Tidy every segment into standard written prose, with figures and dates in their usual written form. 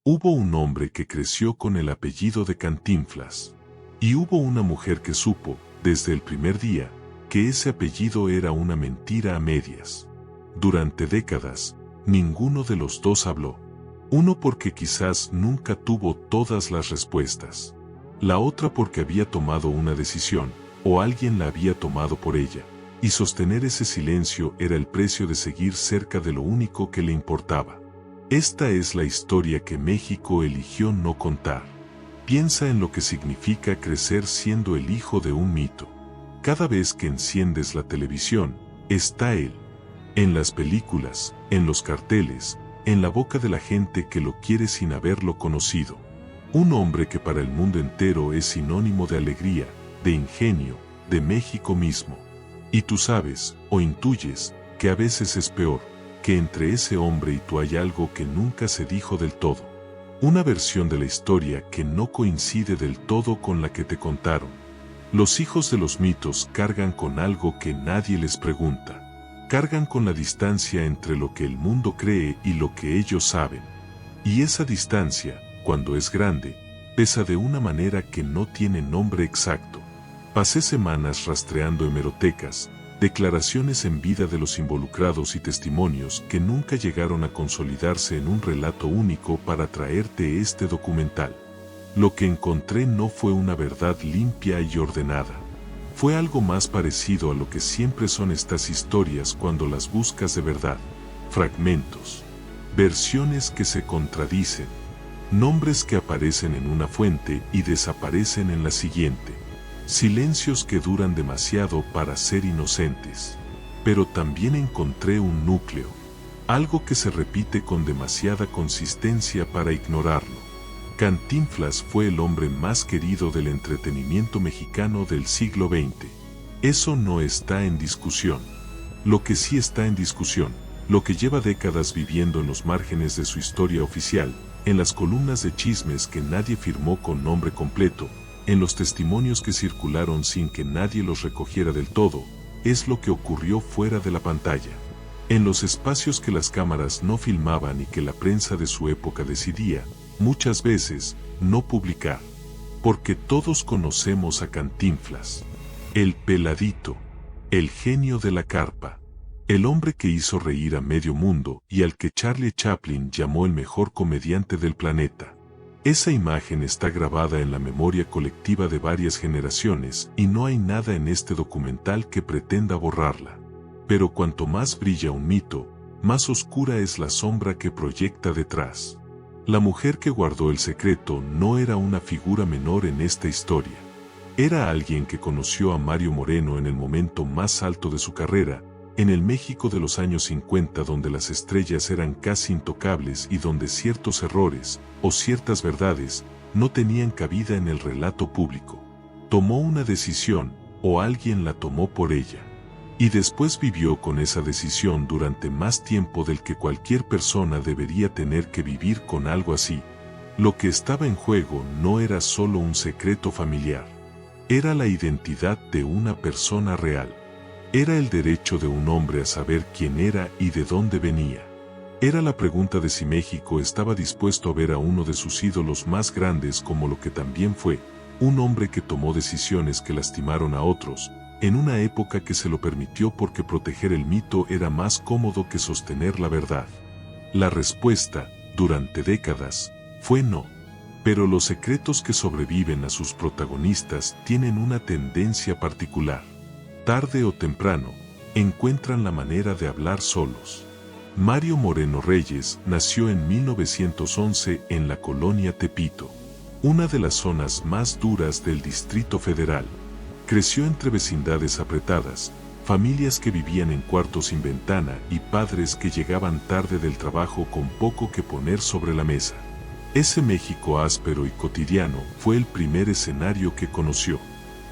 Hubo un hombre que creció con el apellido de Cantinflas. Y hubo una mujer que supo, desde el primer día, que ese apellido era una mentira a medias. Durante décadas, ninguno de los dos habló. Uno porque quizás nunca tuvo todas las respuestas. La otra porque había tomado una decisión, o alguien la había tomado por ella, y sostener ese silencio era el precio de seguir cerca de lo único que le importaba. Esta es la historia que México eligió no contar. Piensa en lo que significa crecer siendo el hijo de un mito. Cada vez que enciendes la televisión, está él. En las películas, en los carteles, en la boca de la gente que lo quiere sin haberlo conocido. Un hombre que para el mundo entero es sinónimo de alegría, de ingenio, de México mismo. Y tú sabes, o intuyes, que a veces es peor, que entre ese hombre y tú hay algo que nunca se dijo del todo. Una versión de la historia que no coincide del todo con la que te contaron. Los hijos de los mitos cargan con algo que nadie les pregunta. Cargan con la distancia entre lo que el mundo cree y lo que ellos saben. Y esa distancia, cuando es grande, pesa de una manera que no tiene nombre exacto. Pasé semanas rastreando hemerotecas, declaraciones en vida de los involucrados y testimonios que nunca llegaron a consolidarse en un relato único para traerte este documental. Lo que encontré no fue una verdad limpia y ordenada. Fue algo más parecido a lo que siempre son estas historias cuando las buscas de verdad. Fragmentos. Versiones que se contradicen. Nombres que aparecen en una fuente y desaparecen en la siguiente. Silencios que duran demasiado para ser inocentes. Pero también encontré un núcleo. Algo que se repite con demasiada consistencia para ignorarlo. Cantinflas fue el hombre más querido del entretenimiento mexicano del siglo XX. Eso no está en discusión. Lo que sí está en discusión, lo que lleva décadas viviendo en los márgenes de su historia oficial, en las columnas de chismes que nadie firmó con nombre completo, en los testimonios que circularon sin que nadie los recogiera del todo, es lo que ocurrió fuera de la pantalla. En los espacios que las cámaras no filmaban y que la prensa de su época decidía, muchas veces, no publicar. Porque todos conocemos a Cantinflas. El peladito. El genio de la carpa. El hombre que hizo reír a medio mundo y al que Charlie Chaplin llamó el mejor comediante del planeta. Esa imagen está grabada en la memoria colectiva de varias generaciones y no hay nada en este documental que pretenda borrarla. Pero cuanto más brilla un mito, más oscura es la sombra que proyecta detrás. La mujer que guardó el secreto no era una figura menor en esta historia. Era alguien que conoció a Mario Moreno en el momento más alto de su carrera, en el México de los años 50 donde las estrellas eran casi intocables y donde ciertos errores, o ciertas verdades, no tenían cabida en el relato público. Tomó una decisión, o alguien la tomó por ella. Y después vivió con esa decisión durante más tiempo del que cualquier persona debería tener que vivir con algo así. Lo que estaba en juego no era solo un secreto familiar. Era la identidad de una persona real. Era el derecho de un hombre a saber quién era y de dónde venía. Era la pregunta de si México estaba dispuesto a ver a uno de sus ídolos más grandes como lo que también fue, un hombre que tomó decisiones que lastimaron a otros, en una época que se lo permitió porque proteger el mito era más cómodo que sostener la verdad. La respuesta, durante décadas, fue no. Pero los secretos que sobreviven a sus protagonistas tienen una tendencia particular. Tarde o temprano, encuentran la manera de hablar solos. Mario Moreno Reyes nació en 1911 en la colonia Tepito, una de las zonas más duras del Distrito Federal. Creció entre vecindades apretadas, familias que vivían en cuartos sin ventana y padres que llegaban tarde del trabajo con poco que poner sobre la mesa. Ese México áspero y cotidiano fue el primer escenario que conoció.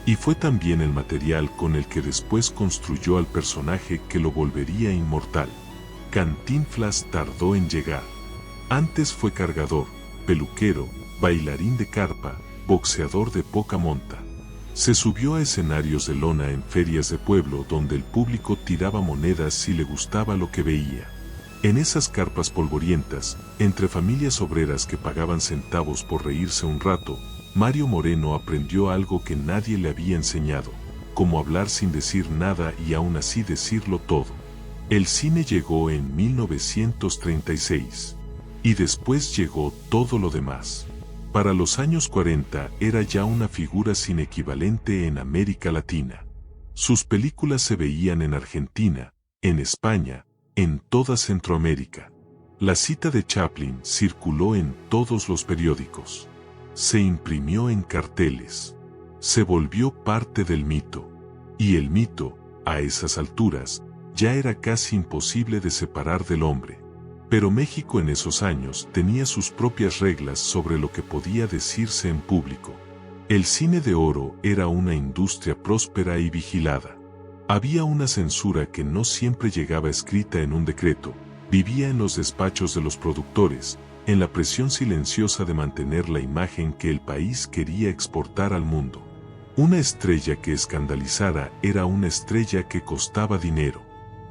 Y fue también el material con el que después construyó al personaje que lo volvería inmortal. Cantinflas tardó en llegar. Antes fue cargador, peluquero, bailarín de carpa, boxeador de poca monta. Se subió a escenarios de lona en ferias de pueblo donde el público tiraba monedas si le gustaba lo que veía. En esas carpas polvorientas, entre familias obreras que pagaban centavos por reírse un rato, Mario Moreno aprendió algo que nadie le había enseñado, cómo hablar sin decir nada y aún así decirlo todo. El cine llegó en 1936. Y después llegó todo lo demás. Para los años 40 era ya una figura sin equivalente en América Latina. Sus películas se veían en Argentina, en España, en toda Centroamérica. La cita de Chaplin circuló en todos los periódicos. Se imprimió en carteles. Se volvió parte del mito. Y el mito, a esas alturas, ya era casi imposible de separar del hombre. Pero México en esos años tenía sus propias reglas sobre lo que podía decirse en público. El cine de oro era una industria próspera y vigilada. Había una censura que no siempre llegaba escrita en un decreto, vivía en los despachos de los productores, en la presión silenciosa de mantener la imagen que el país quería exportar al mundo. Una estrella que escandalizara era una estrella que costaba dinero.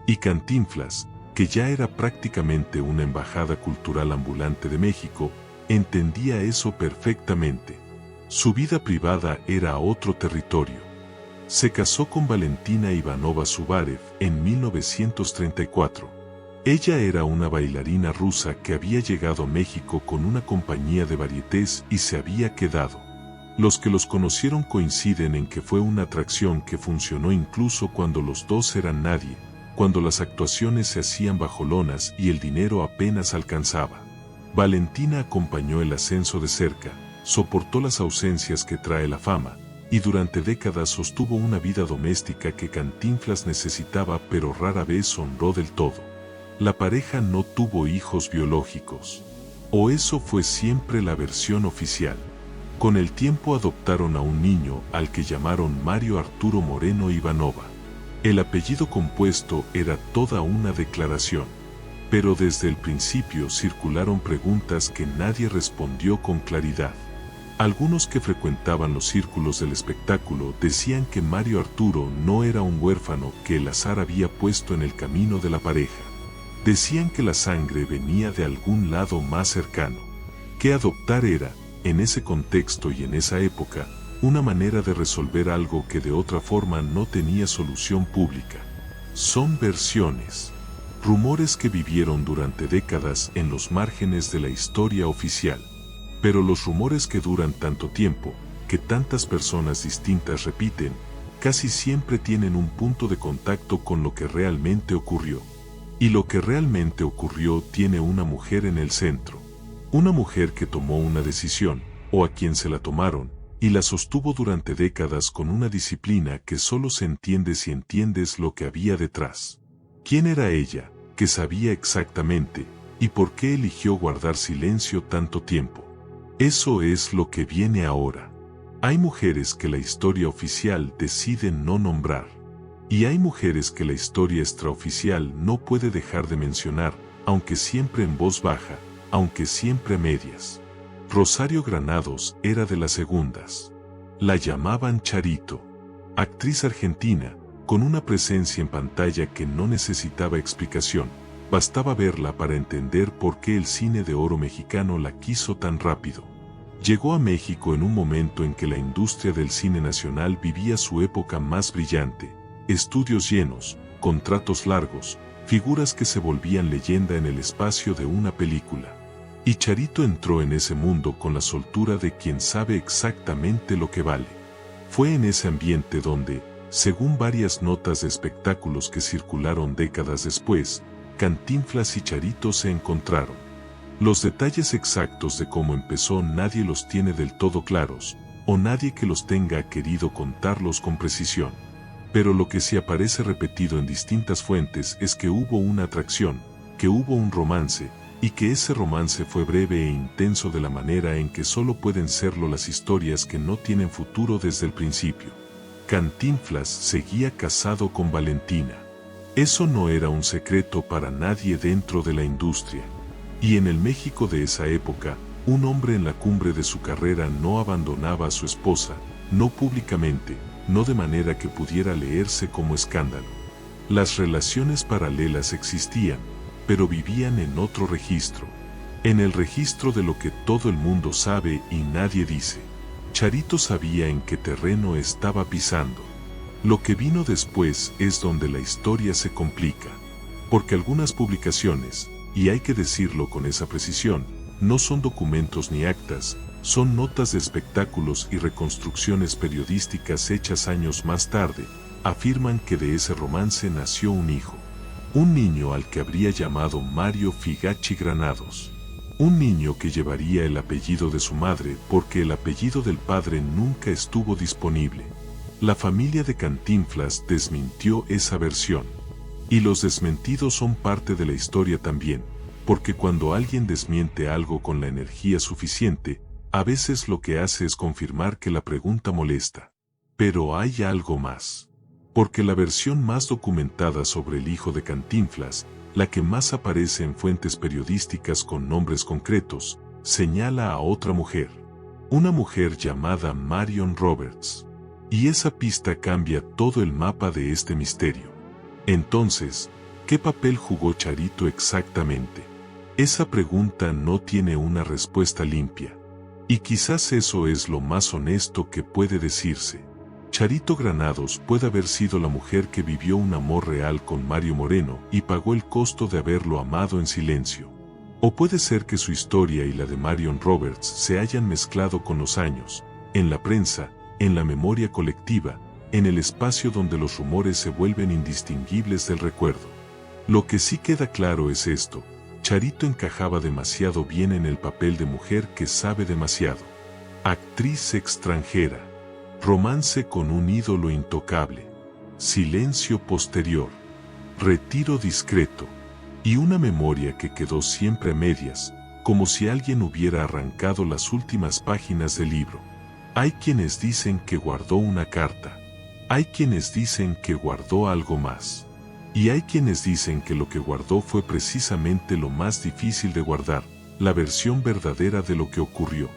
Y Cantinflas, que ya era prácticamente una embajada cultural ambulante de México, entendía eso perfectamente. Su vida privada era otro territorio. Se casó con Valentina Ivanova Zubarev en 1934. Ella era una bailarina rusa que había llegado a México con una compañía de varietés y se había quedado. Los que los conocieron coinciden en que fue una atracción que funcionó incluso cuando los dos eran nadie, cuando las actuaciones se hacían bajo lonas y el dinero apenas alcanzaba. Valentina acompañó el ascenso de cerca, soportó las ausencias que trae la fama, y durante décadas sostuvo una vida doméstica que Cantinflas necesitaba pero rara vez honró del todo. La pareja no tuvo hijos biológicos. O eso fue siempre la versión oficial. Con el tiempo adoptaron a un niño al que llamaron Mario Arturo Moreno Ivanova. El apellido compuesto era toda una declaración. Pero desde el principio circularon preguntas que nadie respondió con claridad. Algunos que frecuentaban los círculos del espectáculo decían que Mario Arturo no era un huérfano que el azar había puesto en el camino de la pareja. Decían que la sangre venía de algún lado más cercano. Que adoptar era, en ese contexto y en esa época, una manera de resolver algo que de otra forma no tenía solución pública. Son versiones, rumores que vivieron durante décadas en los márgenes de la historia oficial. Pero los rumores que duran tanto tiempo, que tantas personas distintas repiten, casi siempre tienen un punto de contacto con lo que realmente ocurrió. Y lo que realmente ocurrió tiene una mujer en el centro. Una mujer que tomó una decisión, o a quien se la tomaron, y la sostuvo durante décadas con una disciplina que solo se entiende si entiendes lo que había detrás. ¿Quién era ella, que sabía exactamente, y por qué eligió guardar silencio tanto tiempo? Eso es lo que viene ahora. Hay mujeres que la historia oficial decide no nombrar. Y hay mujeres que la historia extraoficial no puede dejar de mencionar, aunque siempre en voz baja, aunque siempre a medias. Rosario Granados era de las segundas. La llamaban Charito. Actriz argentina, con una presencia en pantalla que no necesitaba explicación. Bastaba verla para entender por qué el cine de oro mexicano la quiso tan rápido. Llegó a México en un momento en que la industria del cine nacional vivía su época más brillante. Estudios llenos, contratos largos, figuras que se volvían leyenda en el espacio de una película. Y Charito entró en ese mundo con la soltura de quien sabe exactamente lo que vale. Fue en ese ambiente donde, según varias notas de espectáculos que circularon décadas después, Cantinflas y Charito se encontraron. Los detalles exactos de cómo empezó nadie los tiene del todo claros, o nadie que los tenga querido contarlos con precisión. Pero lo que sí aparece repetido en distintas fuentes es que hubo una atracción, que hubo un romance, y que ese romance fue breve e intenso de la manera en que solo pueden serlo las historias que no tienen futuro desde el principio. Cantinflas seguía casado con Valentina. Eso no era un secreto para nadie dentro de la industria. Y en el México de esa época, un hombre en la cumbre de su carrera no abandonaba a su esposa, no públicamente, no de manera que pudiera leerse como escándalo. Las relaciones paralelas existían, pero vivían en otro registro. En el registro de lo que todo el mundo sabe y nadie dice. Charito sabía en qué terreno estaba pisando. Lo que vino después es donde la historia se complica. Porque algunas publicaciones, y hay que decirlo con esa precisión, no son documentos ni actas, son notas de espectáculos y reconstrucciones periodísticas hechas años más tarde, afirman que de ese romance nació un hijo. Un niño al que habría llamado Mario Figacci Granados. Un niño que llevaría el apellido de su madre porque el apellido del padre nunca estuvo disponible. La familia de Cantinflas desmintió esa versión. Y los desmentidos son parte de la historia también, porque cuando alguien desmiente algo con la energía suficiente, a veces lo que hace es confirmar que la pregunta molesta. Pero hay algo más. Porque la versión más documentada sobre el hijo de Cantinflas, la que más aparece en fuentes periodísticas con nombres concretos, señala a otra mujer. Una mujer llamada Marion Roberts. Y esa pista cambia todo el mapa de este misterio. Entonces, ¿qué papel jugó Charito exactamente? Esa pregunta no tiene una respuesta limpia. Y quizás eso es lo más honesto que puede decirse. Charito Granados puede haber sido la mujer que vivió un amor real con Mario Moreno y pagó el costo de haberlo amado en silencio. O puede ser que su historia y la de Marion Roberts se hayan mezclado con los años, en la prensa, en la memoria colectiva, en el espacio donde los rumores se vuelven indistinguibles del recuerdo. Lo que sí queda claro es esto: Charito encajaba demasiado bien en el papel de mujer que sabe demasiado. Actriz extranjera. Romance con un ídolo intocable. Silencio posterior. Retiro discreto. Y una memoria que quedó siempre a medias, como si alguien hubiera arrancado las últimas páginas del libro. Hay quienes dicen que guardó una carta. Hay quienes dicen que guardó algo más. Y hay quienes dicen que lo que guardó fue precisamente lo más difícil de guardar, la versión verdadera de lo que ocurrió.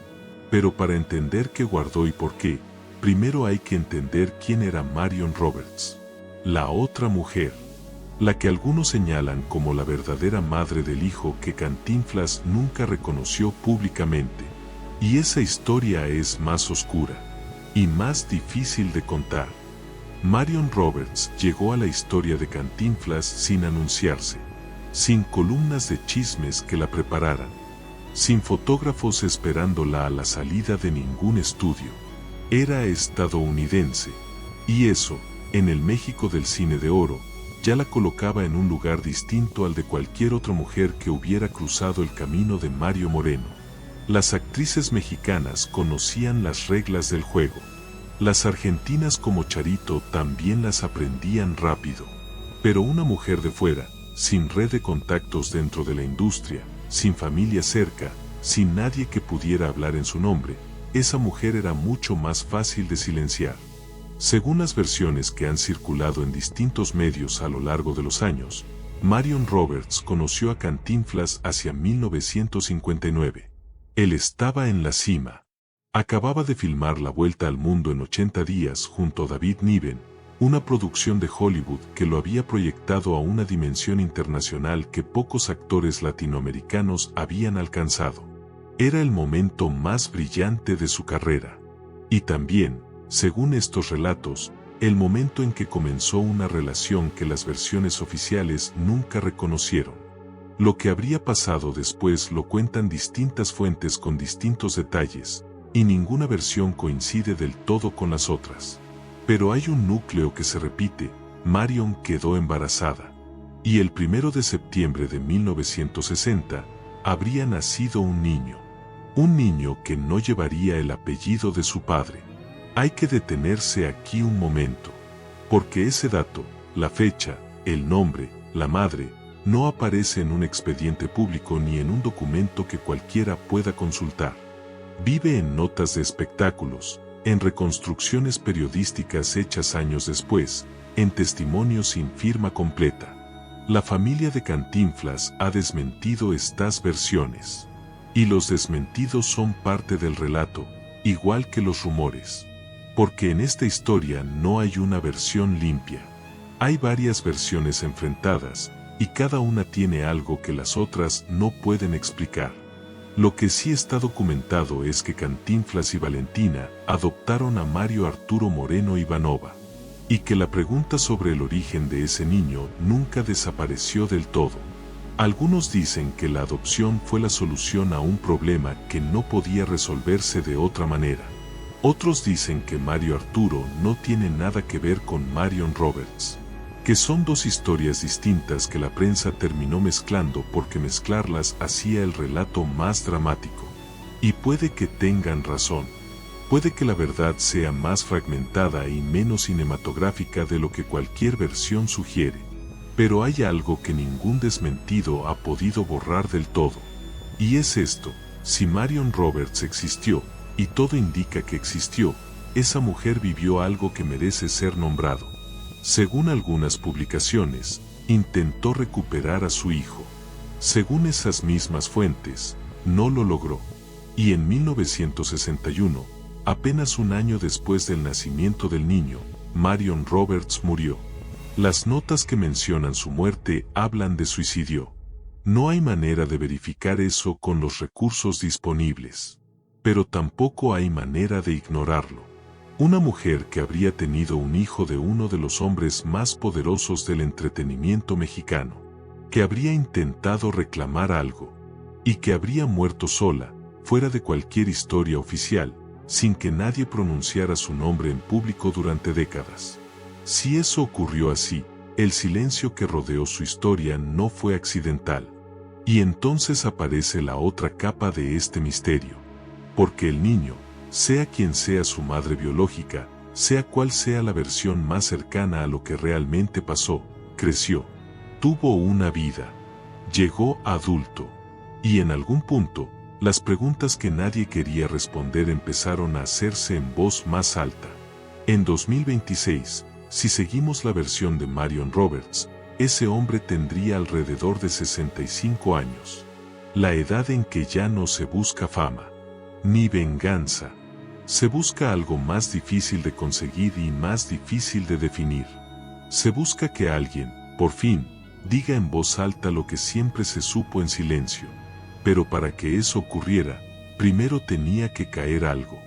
Pero para entender qué guardó y por qué, primero hay que entender quién era Marion Roberts. La otra mujer. La que algunos señalan como la verdadera madre del hijo que Cantinflas nunca reconoció públicamente. Y esa historia es más oscura. Y más difícil de contar. Marion Roberts llegó a la historia de Cantinflas sin anunciarse, sin columnas de chismes que la prepararan, sin fotógrafos esperándola a la salida de ningún estudio. Era estadounidense, y eso, en el México del cine de oro, ya la colocaba en un lugar distinto al de cualquier otra mujer que hubiera cruzado el camino de Mario Moreno. Las actrices mexicanas conocían las reglas del juego. Las argentinas como Charito también las aprendían rápido. Pero una mujer de fuera, sin red de contactos dentro de la industria, sin familia cerca, sin nadie que pudiera hablar en su nombre, esa mujer era mucho más fácil de silenciar. Según las versiones que han circulado en distintos medios a lo largo de los años, Marion Roberts conoció a Cantinflas hacia 1959. Él estaba en la cima. Acababa de filmar La Vuelta al Mundo en 80 días junto a David Niven, una producción de Hollywood que lo había proyectado a una dimensión internacional que pocos actores latinoamericanos habían alcanzado. Era el momento más brillante de su carrera. Y también, según estos relatos, el momento en que comenzó una relación que las versiones oficiales nunca reconocieron. Lo que habría pasado después lo cuentan distintas fuentes con distintos detalles, y ninguna versión coincide del todo con las otras. Pero hay un núcleo que se repite: Marion quedó embarazada. Y el 1 de septiembre de 1960, habría nacido un niño. Un niño que no llevaría el apellido de su padre. Hay que detenerse aquí un momento. Porque ese dato, la fecha, el nombre, la madre, no aparece en un expediente público ni en un documento que cualquiera pueda consultar. Vive en notas de espectáculos, en reconstrucciones periodísticas hechas años después, en testimonios sin firma completa. La familia de Cantinflas ha desmentido estas versiones. Y los desmentidos son parte del relato, igual que los rumores. Porque en esta historia no hay una versión limpia. Hay varias versiones enfrentadas, y cada una tiene algo que las otras no pueden explicar. Lo que sí está documentado es que Cantinflas y Valentina adoptaron a Mario Arturo Moreno Ivanova, y que la pregunta sobre el origen de ese niño nunca desapareció del todo. Algunos dicen que la adopción fue la solución a un problema que no podía resolverse de otra manera. Otros dicen que Mario Arturo no tiene nada que ver con Marion Roberts, que son dos historias distintas que la prensa terminó mezclando porque mezclarlas hacía el relato más dramático. Y puede que tengan razón. Puede que la verdad sea más fragmentada y menos cinematográfica de lo que cualquier versión sugiere. Pero hay algo que ningún desmentido ha podido borrar del todo. Y es esto: si Marion Roberts existió, y todo indica que existió, esa mujer vivió algo que merece ser nombrado. Según algunas publicaciones, intentó recuperar a su hijo. Según esas mismas fuentes, no lo logró. Y en 1961, apenas un año después del nacimiento del niño, Marion Roberts murió. Las notas que mencionan su muerte hablan de suicidio. No hay manera de verificar eso con los recursos disponibles. Pero tampoco hay manera de ignorarlo. Una mujer que habría tenido un hijo de uno de los hombres más poderosos del entretenimiento mexicano, que habría intentado reclamar algo, y que habría muerto sola, fuera de cualquier historia oficial, sin que nadie pronunciara su nombre en público durante décadas. Si eso ocurrió así, el silencio que rodeó su historia no fue accidental. Y entonces aparece la otra capa de este misterio. Porque el niño, sea quien sea su madre biológica, sea cual sea la versión más cercana a lo que realmente pasó, creció, tuvo una vida, llegó adulto, y en algún punto, las preguntas que nadie quería responder empezaron a hacerse en voz más alta. En 2026, si seguimos la versión de Marion Roberts, ese hombre tendría alrededor de 65 años, la edad en que ya no se busca fama, ni venganza. Se busca algo más difícil de conseguir y más difícil de definir. Se busca que alguien, por fin, diga en voz alta lo que siempre se supo en silencio. Pero para que eso ocurriera, primero tenía que caer algo.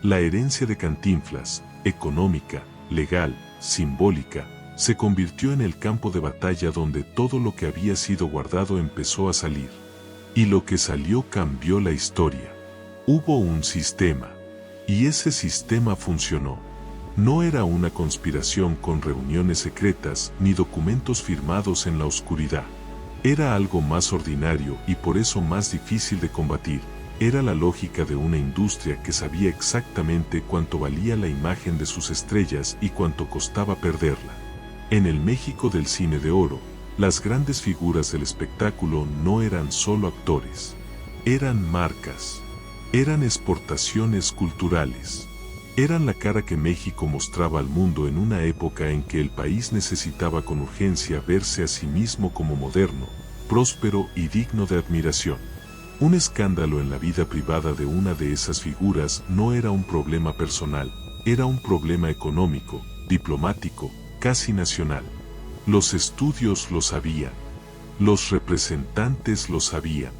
La herencia de Cantinflas, económica, legal, simbólica, se convirtió en el campo de batalla donde todo lo que había sido guardado empezó a salir. Y lo que salió cambió la historia. Hubo un sistema. Y ese sistema funcionó. No era una conspiración con reuniones secretas ni documentos firmados en la oscuridad. Era algo más ordinario y por eso más difícil de combatir. Era la lógica de una industria que sabía exactamente cuánto valía la imagen de sus estrellas y cuánto costaba perderla. En el México del cine de oro, las grandes figuras del espectáculo no eran solo actores. Eran marcas. Eran exportaciones culturales. Eran la cara que México mostraba al mundo en una época en que el país necesitaba con urgencia verse a sí mismo como moderno, próspero y digno de admiración. Un escándalo en la vida privada de una de esas figuras no era un problema personal, era un problema económico, diplomático, casi nacional. Los estudios lo sabían. Los representantes lo sabían.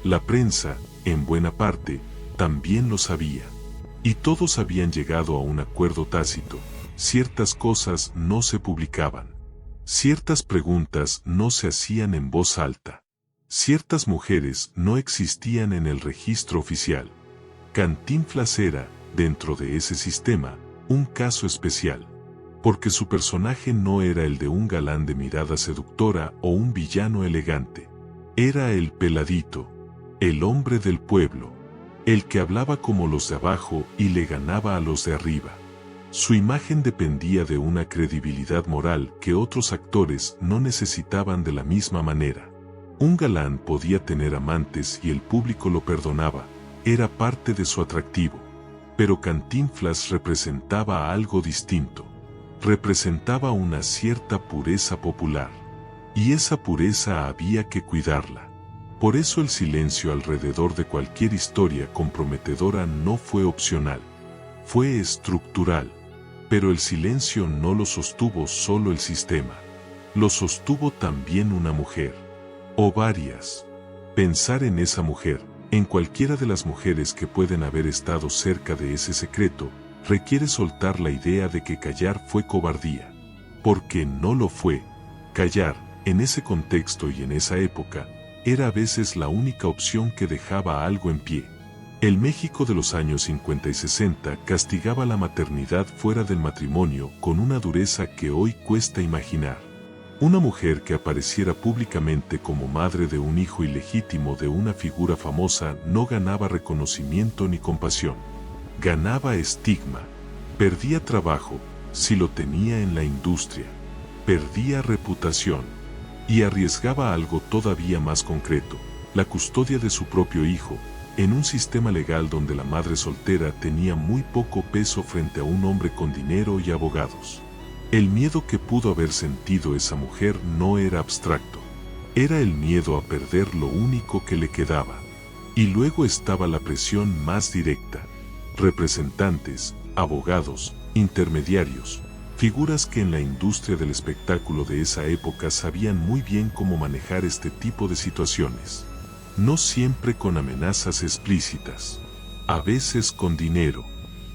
La prensa, en buena parte, también lo sabía. Y todos habían llegado a un acuerdo tácito. Ciertas cosas no se publicaban. Ciertas preguntas no se hacían en voz alta. Ciertas mujeres no existían en el registro oficial. Cantinflas era, dentro de ese sistema, un caso especial. Porque su personaje no era el de un galán de mirada seductora o un villano elegante. Era el peladito, el hombre del pueblo, el que hablaba como los de abajo y le ganaba a los de arriba. Su imagen dependía de una credibilidad moral que otros actores no necesitaban de la misma manera. Un galán podía tener amantes y el público lo perdonaba, era parte de su atractivo. Pero Cantinflas representaba algo distinto. Representaba una cierta pureza popular. Y esa pureza había que cuidarla. Por eso el silencio alrededor de cualquier historia comprometedora no fue opcional. Fue estructural. Pero el silencio no lo sostuvo solo el sistema. Lo sostuvo también una mujer. O varias. Pensar en esa mujer, en cualquiera de las mujeres que pueden haber estado cerca de ese secreto, requiere soltar la idea de que callar fue cobardía. Porque no lo fue. Callar, en ese contexto y en esa época, era a veces la única opción que dejaba algo en pie. El México de los años 50 y 60 castigaba la maternidad fuera del matrimonio con una dureza que hoy cuesta imaginar. Una mujer que apareciera públicamente como madre de un hijo ilegítimo de una figura famosa no ganaba reconocimiento ni compasión. Ganaba estigma. Perdía trabajo, si lo tenía en la industria. Perdía reputación. Y arriesgaba algo todavía más concreto, la custodia de su propio hijo, en un sistema legal donde la madre soltera tenía muy poco peso frente a un hombre con dinero y abogados. El miedo que pudo haber sentido esa mujer no era abstracto. Era el miedo a perder lo único que le quedaba. Y luego estaba la presión más directa. Representantes, abogados, intermediarios, figuras que en la industria del espectáculo de esa época sabían muy bien cómo manejar este tipo de situaciones. No siempre con amenazas explícitas. A veces con dinero.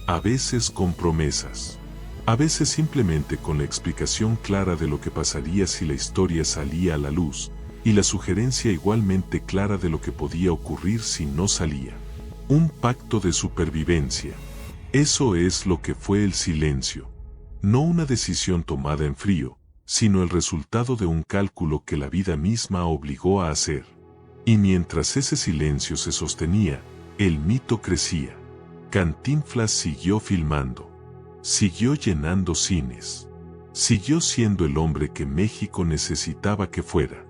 A veces con promesas. A veces simplemente con la explicación clara de lo que pasaría si la historia salía a la luz, y la sugerencia igualmente clara de lo que podía ocurrir si no salía. Un pacto de supervivencia. Eso es lo que fue el silencio. No una decisión tomada en frío, sino el resultado de un cálculo que la vida misma obligó a hacer. Y mientras ese silencio se sostenía, el mito crecía. Cantinflas siguió filmando. Siguió llenando cines. Siguió siendo el hombre que México necesitaba que fuera.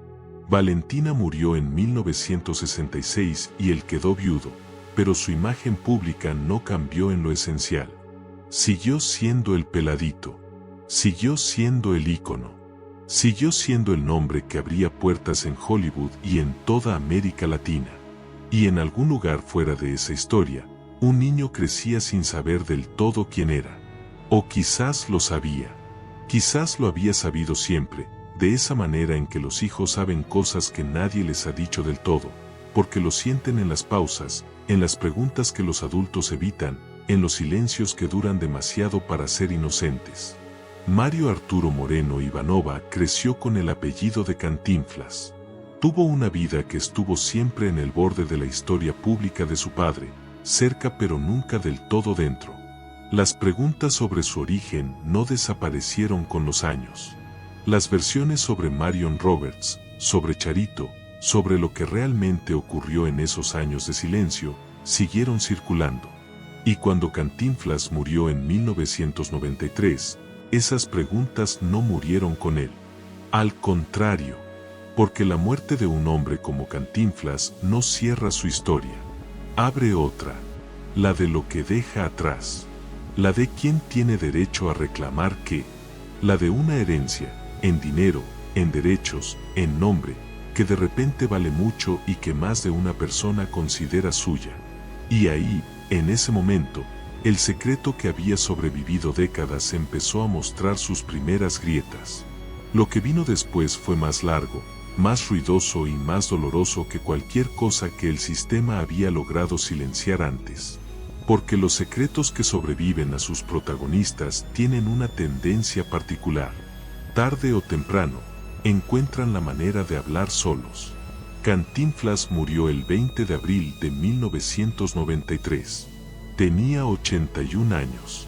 Valentina murió en 1966 y él quedó viudo, pero su imagen pública no cambió en lo esencial. Siguió siendo el peladito. Siguió siendo el ícono. Siguió siendo el nombre que abría puertas en Hollywood y en toda América Latina. Y en algún lugar fuera de esa historia, un niño crecía sin saber del todo quién era. O quizás lo sabía. Quizás lo había sabido siempre, de esa manera en que los hijos saben cosas que nadie les ha dicho del todo, porque lo sienten en las pausas, en las preguntas que los adultos evitan, en los silencios que duran demasiado para ser inocentes. Mario Arturo Moreno Ivanova creció con el apellido de Cantinflas. Tuvo una vida que estuvo siempre en el borde de la historia pública de su padre, cerca pero nunca del todo dentro. Las preguntas sobre su origen no desaparecieron con los años. Las versiones sobre Marion Roberts, sobre Charito, sobre lo que realmente ocurrió en esos años de silencio, siguieron circulando. Y cuando Cantinflas murió en 1993, esas preguntas no murieron con él. Al contrario, porque la muerte de un hombre como Cantinflas no cierra su historia. Abre otra, la de lo que deja atrás. La de quien tiene derecho a reclamar qué. La de una herencia, en dinero, en derechos, en nombre, que de repente vale mucho y que más de una persona considera suya. Y ahí, en ese momento, el secreto que había sobrevivido décadas empezó a mostrar sus primeras grietas. Lo que vino después fue más largo, más ruidoso y más doloroso que cualquier cosa que el sistema había logrado silenciar antes. Porque los secretos que sobreviven a sus protagonistas tienen una tendencia particular. Tarde o temprano, encuentran la manera de hablar solos. Cantinflas murió el 20 de abril de 1993. Tenía 81 años.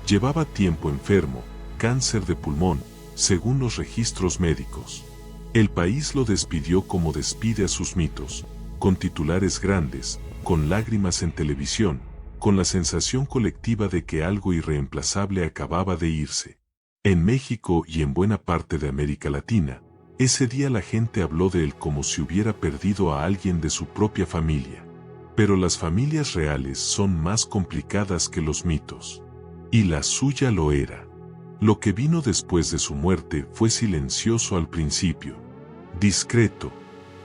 Llevaba tiempo enfermo, cáncer de pulmón, según los registros médicos. El país lo despidió como despide a sus mitos, con titulares grandes, con lágrimas en televisión, con la sensación colectiva de que algo irreemplazable acababa de irse. En México y en buena parte de América Latina, ese día la gente habló de él como si hubiera perdido a alguien de su propia familia. Pero las familias reales son más complicadas que los mitos. Y la suya lo era. Lo que vino después de su muerte fue silencioso al principio. Discreto.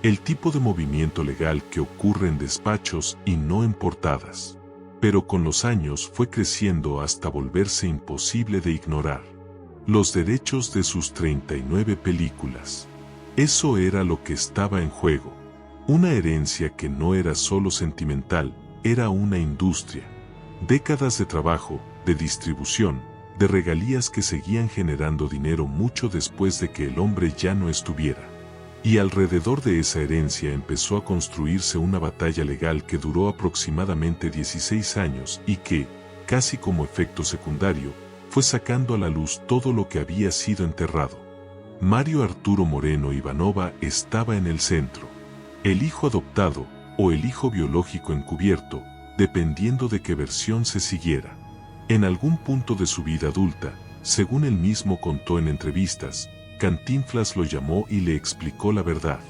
El tipo de movimiento legal que ocurre en despachos y no en portadas. Pero con los años fue creciendo hasta volverse imposible de ignorar. los derechos de sus 39 películas. Eso era lo que estaba en juego. Una herencia que no era solo sentimental, era una industria. Décadas de trabajo, de distribución, de regalías que seguían generando dinero mucho después de que el hombre ya no estuviera. Y alrededor de esa herencia empezó a construirse una batalla legal que duró aproximadamente 16 años y que, casi como efecto secundario, fue sacando a la luz todo lo que había sido enterrado. Mario Arturo Moreno Ivanova estaba en el centro. El hijo adoptado, o el hijo biológico encubierto, dependiendo de qué versión se siguiera. En algún punto de su vida adulta, según él mismo contó en entrevistas, Cantinflas lo llamó y le explicó la verdad.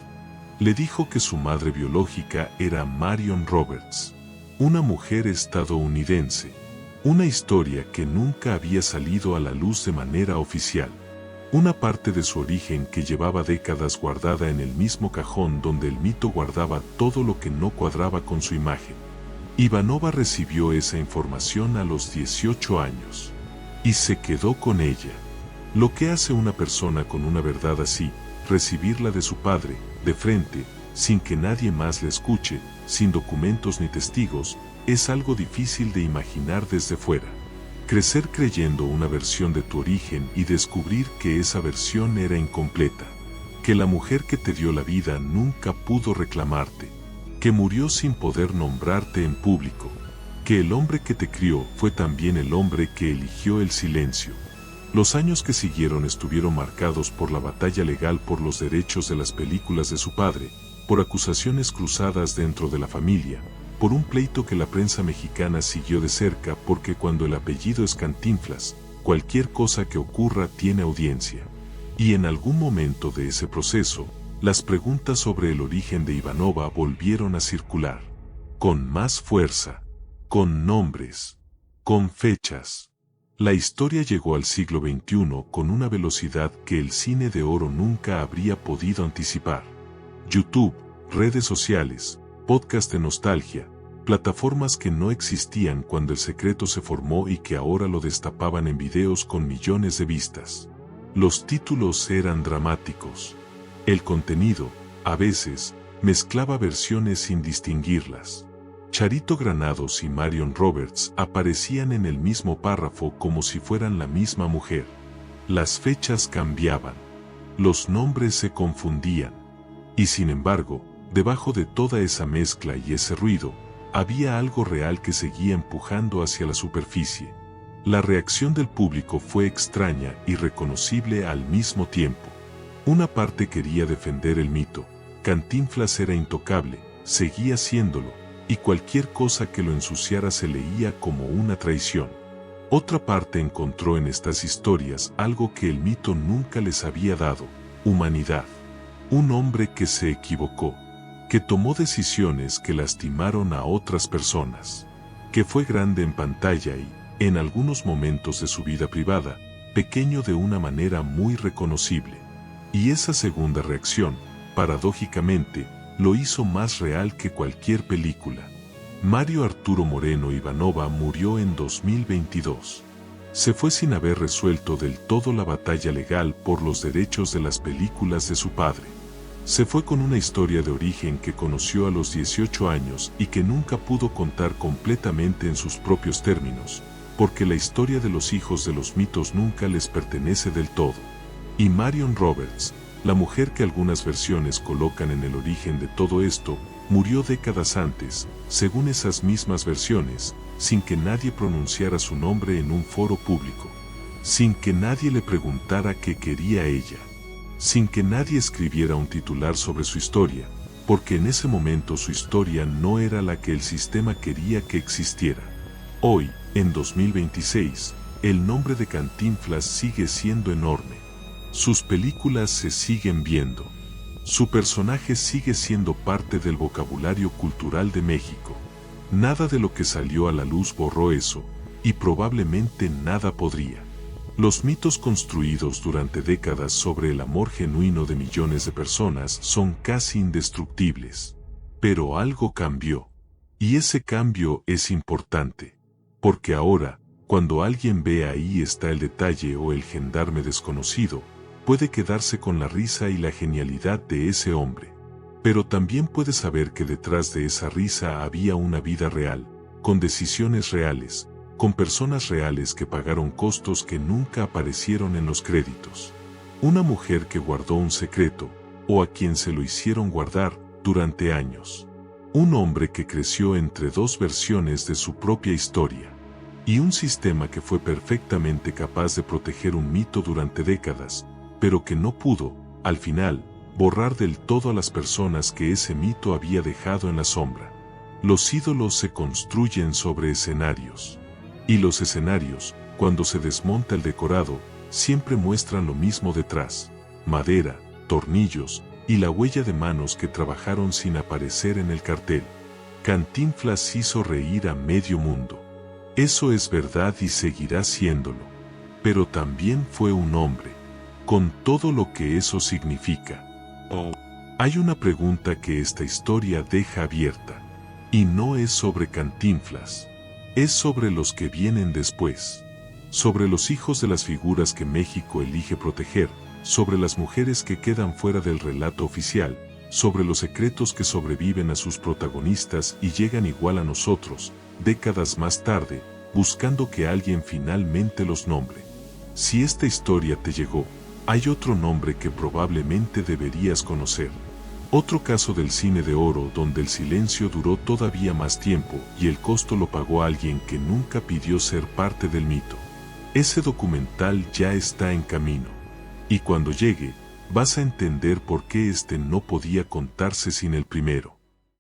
Le dijo que su madre biológica era Marion Roberts, una mujer estadounidense, una historia que nunca había salido a la luz de manera oficial. Una parte de su origen que llevaba décadas guardada en el mismo cajón donde el mito guardaba todo lo que no cuadraba con su imagen. Ivanova recibió esa información a los 18 años y se quedó con ella. Lo que hace una persona con una verdad así, recibirla de su padre, de frente, sin que nadie más la escuche, sin documentos ni testigos, es algo difícil de imaginar desde fuera. Crecer creyendo una versión de tu origen y descubrir que esa versión era incompleta, que la mujer que te dio la vida nunca pudo reclamarte, que murió sin poder nombrarte en público, que el hombre que te crió fue también el hombre que eligió el silencio. Los años que siguieron estuvieron marcados por la batalla legal por los derechos de las películas de su padre, por acusaciones cruzadas dentro de la familia, por un pleito que la prensa mexicana siguió de cerca porque cuando el apellido es Cantinflas, cualquier cosa que ocurra tiene audiencia. Y en algún momento de ese proceso, las preguntas sobre el origen de Ivanova volvieron a circular. Con más fuerza, con nombres, con fechas. La historia llegó al siglo XXI con una velocidad que el cine de oro nunca habría podido anticipar. YouTube, redes sociales, podcast de nostalgia, plataformas que no existían cuando el secreto se formó y que ahora lo destapaban en videos con millones de vistas. Los títulos eran dramáticos. El contenido, a veces, mezclaba versiones sin distinguirlas. Charito Granados y Marion Roberts aparecían en el mismo párrafo como si fueran la misma mujer. Las fechas cambiaban. Los nombres se confundían. Y sin embargo, debajo de toda esa mezcla y ese ruido, había algo real que seguía empujando hacia la superficie. La reacción del público fue extraña y reconocible al mismo tiempo. Una parte quería defender el mito. Cantinflas era intocable, seguía siéndolo, y cualquier cosa que lo ensuciara se leía como una traición. Otra parte encontró en estas historias algo que el mito nunca les había dado: humanidad. Un hombre que se equivocó, que tomó decisiones que lastimaron a otras personas, que fue grande en pantalla y, en algunos momentos de su vida privada, pequeño de una manera muy reconocible. Y esa segunda reacción, paradójicamente, lo hizo más real que cualquier película. Mario Arturo Moreno Ivanova murió en 2022. Se fue sin haber resuelto del todo la batalla legal por los derechos de las películas de su padre. Se fue con una historia de origen que conoció a los 18 años y que nunca pudo contar completamente en sus propios términos, porque la historia de los hijos de los mitos nunca les pertenece del todo. Y Marion Roberts, la mujer que algunas versiones colocan en el origen de todo esto, murió décadas antes, según esas mismas versiones, sin que nadie pronunciara su nombre en un foro público, sin que nadie le preguntara qué quería ella, sin que nadie escribiera un titular sobre su historia, porque en ese momento su historia no era la que el sistema quería que existiera. Hoy, en 2026, el nombre de Cantinflas sigue siendo enorme. Sus películas se siguen viendo. Su personaje sigue siendo parte del vocabulario cultural de México. Nada de lo que salió a la luz borró eso, y probablemente nada podría. Los mitos construidos durante décadas sobre el amor genuino de millones de personas son casi indestructibles. Pero algo cambió. Y ese cambio es importante. Porque ahora, Cuando alguien ve ahí está el detalle o el gendarme desconocido, puede quedarse con la risa y la genialidad de ese hombre. Pero también puede saber que detrás de esa risa había una vida real, con decisiones reales, con personas reales que pagaron costos que nunca aparecieron en los créditos. Una mujer que guardó un secreto, o a quien se lo hicieron guardar durante años. Un hombre que creció entre dos versiones de su propia historia. Y un sistema que fue perfectamente capaz de proteger un mito durante décadas, pero que no pudo, al final, borrar del todo a las personas que ese mito había dejado en la sombra. Los ídolos se construyen sobre escenarios. Y los escenarios, cuando se desmonta el decorado, siempre muestran lo mismo detrás: madera, tornillos, y la huella de manos que trabajaron sin aparecer en el cartel. Cantinflas hizo reír a medio mundo. Eso es verdad y seguirá siéndolo. Pero también fue un hombre, con todo lo que eso significa. Hay una pregunta que esta historia deja abierta. Y no es sobre Cantinflas. Es sobre los que vienen después. Sobre los hijos de las figuras que México elige proteger, sobre las mujeres que quedan fuera del relato oficial, sobre los secretos que sobreviven a sus protagonistas y llegan igual a nosotros, décadas más tarde, buscando que alguien finalmente los nombre. Si esta historia te llegó, hay otro nombre que probablemente deberías conocer. Otro caso del cine de oro donde el silencio duró todavía más tiempo y el costo lo pagó alguien que nunca pidió ser parte del mito. Ese documental ya está en camino. Y cuando llegue, vas a entender por qué este no podía contarse sin el primero.